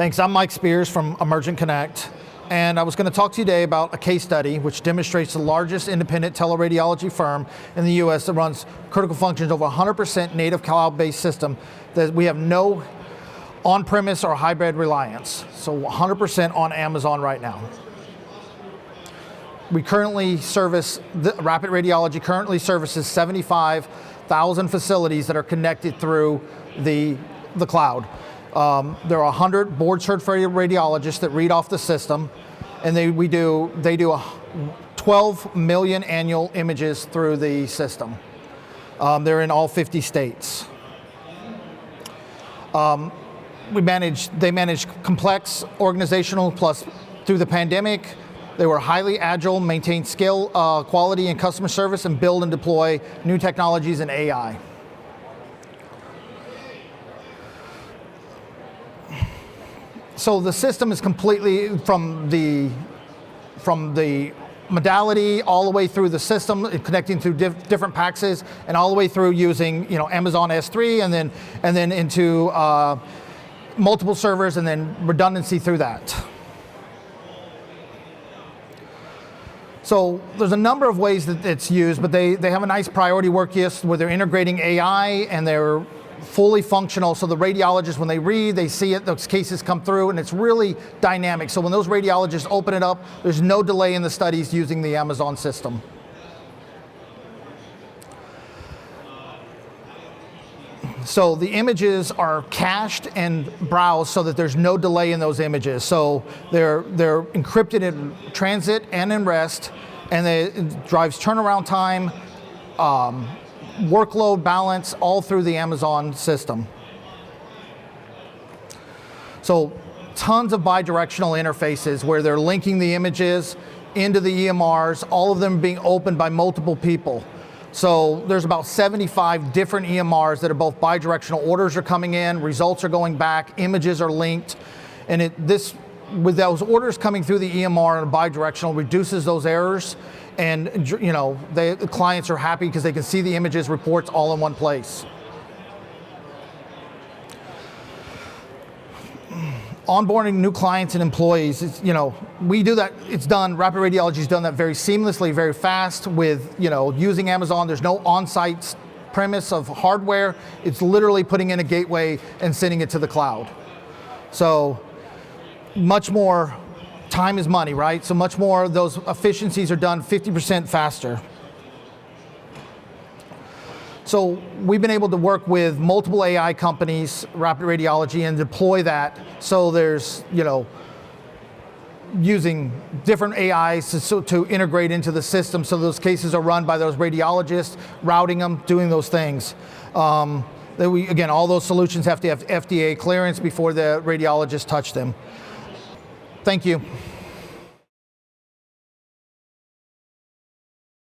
Thanks, I'm Mike Spears from Emergent Connect, and I was going to talk to you today about a case study which demonstrates the largest independent teleradiology firm in the US that runs critical functions over 100% native cloud-based system that we have no on-premise or hybrid reliance, so 100% on Amazon right now. We currently service, Rapid Radiology currently services 75,000 facilities that are connected through the cloud. There are 100 board-certified radiologists that read off the system, and they do 12 million annual images through the system. They're in all 50 states. They manage complex organizational, plus through the pandemic, they were highly agile, maintain scale, quality and customer service, and build and deploy new technologies and AI. So the system is completely from the modality all the way through the system, connecting through different PACSes, and all the way through using Amazon S3, and then into multiple servers, and then redundancy through that. So there's a number of ways that it's used, but they have a nice priority work list where they're integrating AI and they're fully functional. So the radiologists, when they read, they see it, those cases come through, and it's really dynamic. So when those radiologists open it up, there's no delay in the studies using the Amazon system. So the images are cached and browsed so that there's no delay in those images. So they're encrypted in transit and in rest, and it drives turnaround time, workload balance, all through the Amazon system. So tons of bidirectional interfaces where they're linking the images into the EMRs, all of them being opened by multiple people. So there's about 75 different EMRs that are both bidirectional. Orders are coming in, results are going back, images are linked, and with those orders coming through the EMR and bidirectional reduces those errors, and the clients are happy because they can see the images, reports all in one place. Onboarding new clients and employees, we do that, it's done, Rapid Radiology's done that very seamlessly, very fast with, using Amazon. There's no on-site premise of hardware. It's literally putting in a gateway and sending it to the cloud. So much more time is money, right? So much more of those efficiencies are done 50% faster. So we've been able to work with multiple AI companies, Rapid Radiology, and deploy that. So there's, using different AIs to integrate into the system. So those cases are run by those radiologists, routing them, doing those things. Again, all those solutions have to have FDA clearance before the radiologists touch them. Thank you.